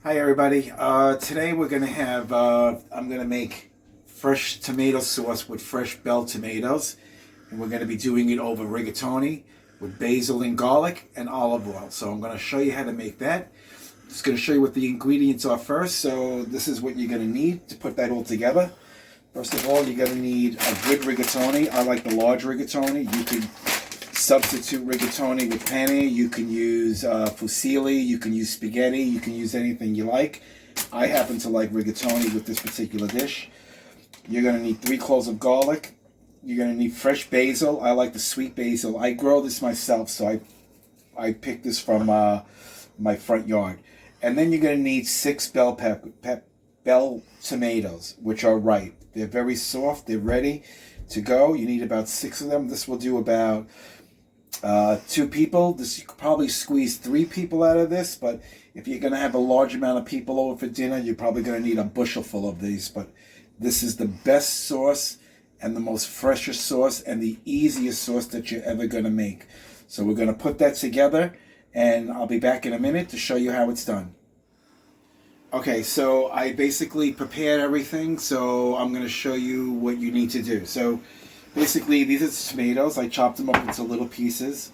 Hi everybody. Today we're gonna have I'm gonna make fresh tomato sauce with fresh bell tomatoes, and we're gonna be doing it over rigatoni with basil and garlic and olive oil. So I'm gonna show you how to make that. Just gonna show you what the ingredients are first. So this is what you're gonna need to put that all together. First of all, you're gonna need a good rigatoni. I like the large rigatoni. You can substitute rigatoni with penne. You can use fusilli. You can use spaghetti. You can use anything you like. I happen to like rigatoni with this particular dish. You're going to need 3 cloves of garlic. You're going to need fresh basil. I like the sweet basil. I grow this myself, so I picked this from my front yard. And then you're going to need 6 bell tomatoes, which are ripe. They're very soft. They're ready to go. You need about 6 of them. This will do about 2 people. This, you could probably squeeze 3 people out of this, but if you're going to have a large amount of people over for dinner, you're probably going to need a bushel full of these. But this is the best sauce and the most freshest sauce and the easiest sauce that you're ever going to make. So we're going to put that together, and I'll be back in a minute to show you how it's done. Okay, so I basically prepared everything, so I'm going to show you what you need to do. So basically, these are tomatoes. I chopped them up into little pieces.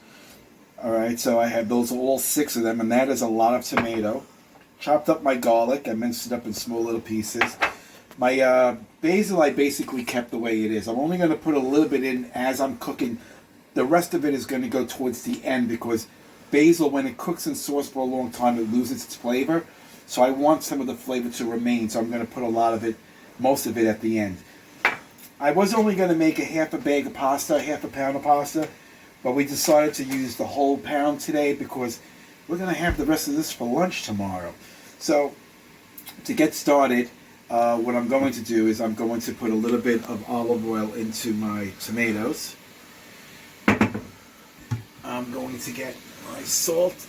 All right, so I have those, all 6 of them, and that is a lot of tomato. Chopped up my garlic. I minced it up in small little pieces. My basil, I basically kept the way it is. I'm only going to put a little bit in as I'm cooking. The rest of it is going to go towards the end because basil, when it cooks in sauce for a long time, it loses its flavor. So I want some of the flavor to remain, so I'm going to put a lot of it, most of it at the end. I was only going to make a half a bag of pasta, half a pound of pasta, but we decided to use the whole pound today because we're going to have the rest of this for lunch tomorrow. So to get started, what I'm going to do is I'm going to put a little bit of olive oil into my tomatoes. I'm going to get my salt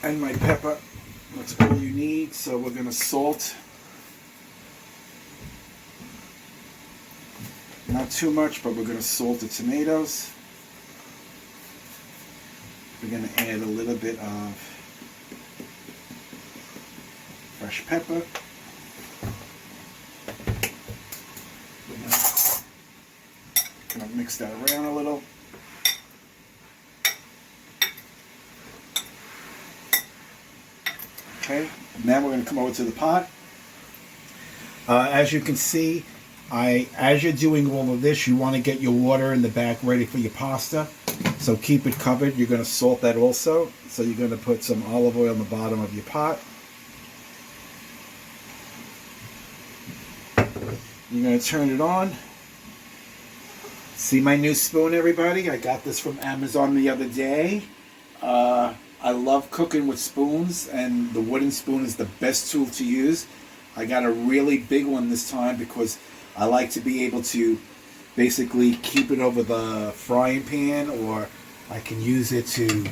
and my pepper. That's all you need. So we're going to salt. Not too much, but we're going to salt the tomatoes. We're going to add a little bit of fresh pepper. We're going to mix that around a little. Okay, now we're going to come over to the pot. As you can see, as you're doing all of this, you want to get your water in the back ready for your pasta. So keep it covered. You're going to salt that also. So you're going to put some olive oil in the bottom of your pot. You're going to turn it on. See my new spoon, everybody? I got this from Amazon the other day. I love cooking with spoons, and the wooden spoon is the best tool to use. I got a really big one this time because I like to be able to basically keep it over the frying pan, or I can use it to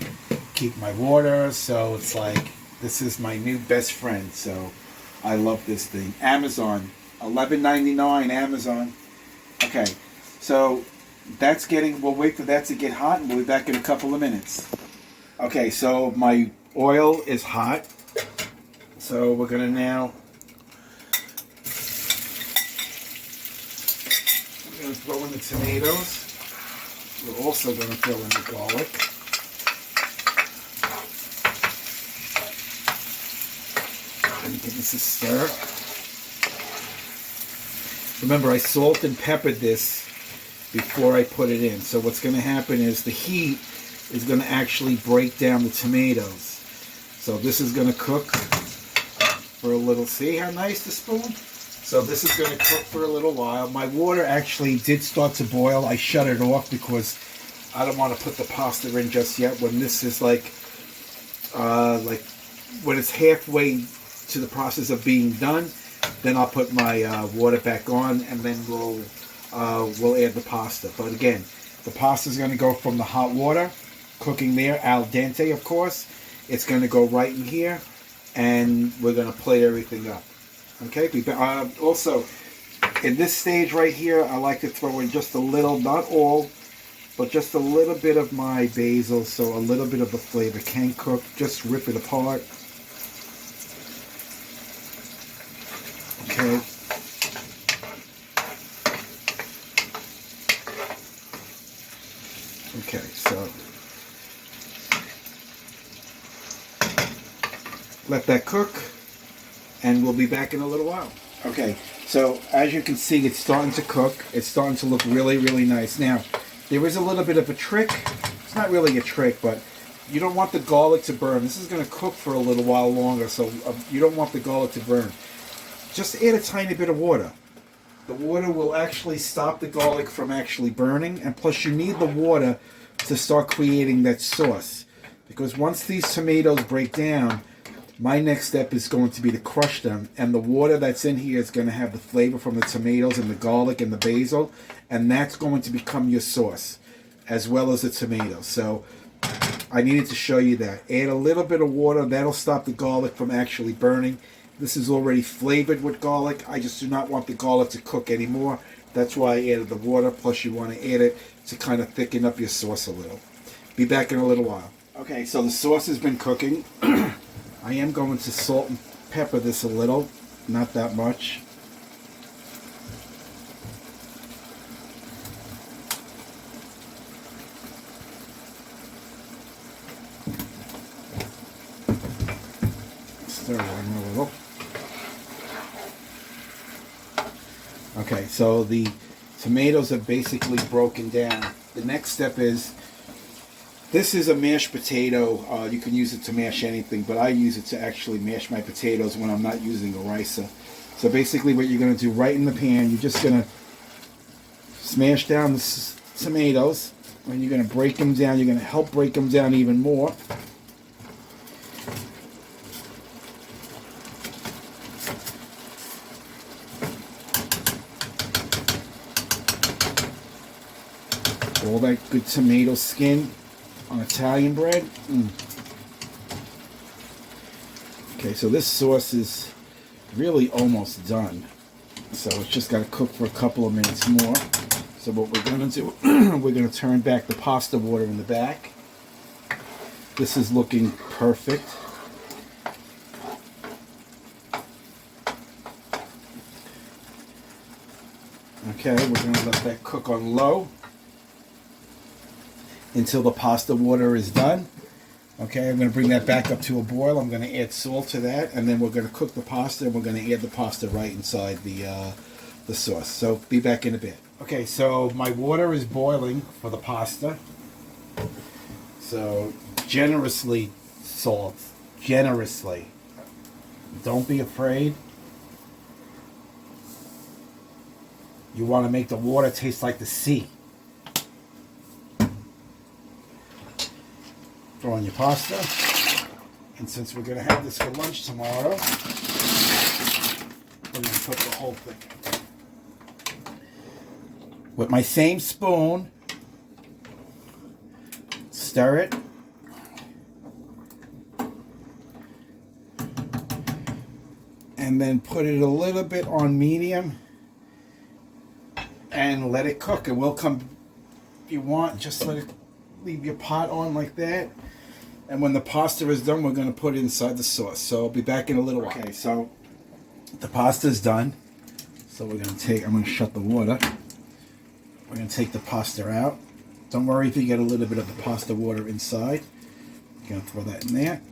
keep my water. So it's like, this is my new best friend. So I love this thing. Amazon, $11.99 Amazon. Okay, so that's getting, we'll wait for that to get hot, and we'll be back in a couple of minutes. Okay, so my oil is hot. So we're going to now throw in the tomatoes. We're also going to throw in the garlic. And give this a stir. Remember, I salt and peppered this before I put it in. So what's going to happen is the heat is going to actually break down the tomatoes. So this is going to cook for a little. See how nice the spoon? So this is going to cook for a little while. My water actually did start to boil. I shut it off because I don't want to put the pasta in just yet. When this is like when it's halfway to the process of being done, then I'll put my water back on, and then we'll add the pasta. But again, the pasta is going to go from the hot water, cooking there, al dente, of course. It's going to go right in here, and we're going to plate everything up. Okay, also, in this stage right here, I like to throw in just a little, not all, but just a little bit of my basil, so a little bit of the flavor can cook. Just rip it apart. Okay. Okay, so let that cook, and we'll be back in a little while. Okay, so as you can see, it's starting to cook. It's starting to look really, really nice. Now, there is a little bit of a trick. It's not really a trick, but you don't want the garlic to burn. This is going to cook for a little while longer, so you don't want the garlic to burn. Just add a tiny bit of water. The water will actually stop the garlic from actually burning, and plus you need the water to start creating that sauce. Because once these tomatoes break down, my next step is going to be to crush them, and the water that's in here is going to have the flavor from the tomatoes and the garlic and the basil, and that's going to become your sauce, as well as the tomatoes. So I needed to show you that. Add a little bit of water. That'll stop the garlic from actually burning. This is already flavored with garlic. I just do not want the garlic to cook anymore. That's why I added the water. Plus you want to add it to kind of thicken up your sauce a little. Be back in a little while. Okay, so the sauce has been cooking. I am going to salt and pepper this a little. Not that much. Stir it in a little. Okay, so the tomatoes are basically broken down. The next step is, this is a mashed potato. You can use it to mash anything, but I use it to actually mash my potatoes when I'm not using a ricer. So basically what you're going to do right in the pan, you're just going to smash down the tomatoes, and you're going to break them down. You're going to help break them down even more. All that good tomato skin on Italian bread. Okay, so this sauce is really almost done. So it's just got to cook for a couple of minutes more. So what we're going to do, we're going to turn back the pasta water in the back. This is looking perfect. Okay, we're going to let that cook on low until the pasta water is done. Okay, I'm going to bring that back up to a boil. I'm going to add salt to that, and then we're going to cook the pasta, and we're going to add the pasta right inside the sauce. So be back in a bit. Okay, so my water is boiling for the pasta. So generously salt, generously. Don't be afraid. You want to make the water taste like the sea. Throw in your pasta, and since we're going to have this for lunch tomorrow, we're going to cook the whole thing. With my same spoon, stir it, and then put it a little bit on medium, and let it cook. It will come, if you want, just let it, leave your pot on like that. And when the pasta is done, we're going to put it inside the sauce. So I'll be back in a little while. Okay, so the pasta is done. So we're going to take, I'm going to shut the water. We're going to take the pasta out. Don't worry if you get a little bit of the pasta water inside. You're going to throw that in there.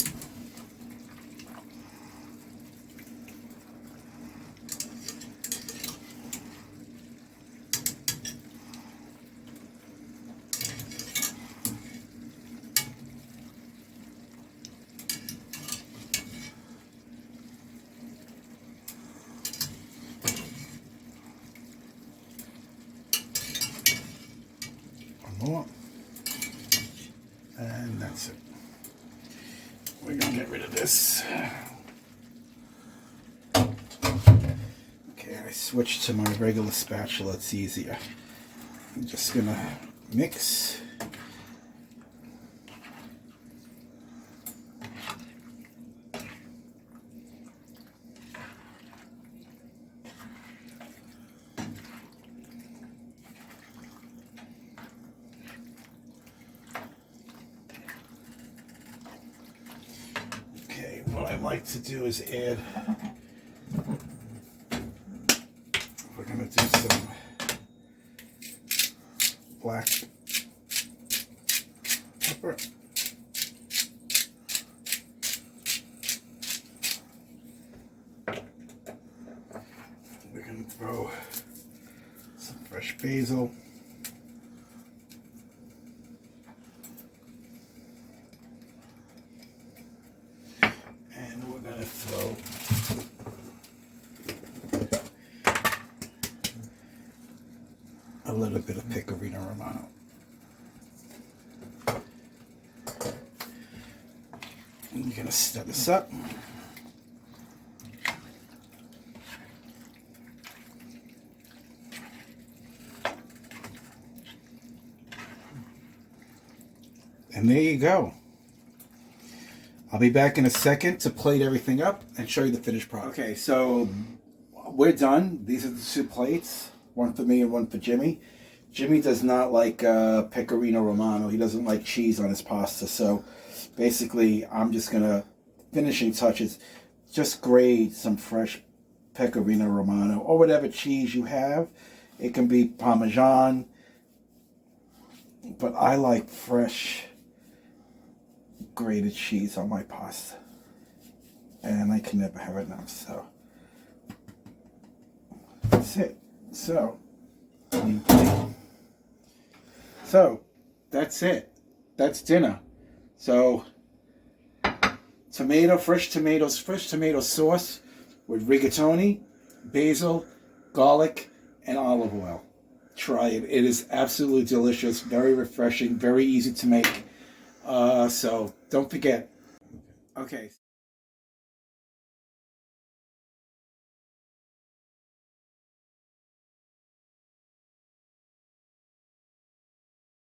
More. And that's it. We're going to get rid of this. Okay, I switched to my regular spatula. It's easier. I'm just going to mix. What I like to do is add black pepper. We're going to throw some fresh basil. And we're going to throw a little bit of Pecorino Romano. And you're going to stir this up. And there you go. I'll be back in a second to plate everything up and show you the finished product. Okay, so we're done. These are the 2 plates. One for me and one for Jimmy. Jimmy does not like Pecorino Romano. He doesn't like cheese on his pasta. So basically, I'm just going to, finishing touches, just grate some fresh Pecorino Romano or whatever cheese you have. It can be Parmesan, but I like fresh grated cheese on my pasta. And I can never have enough, so that's it. So that's it. That's dinner. So fresh tomato sauce with rigatoni, basil, garlic, and olive oil. Try it. It is absolutely delicious, very refreshing, very easy to make. So don't forget. Okay.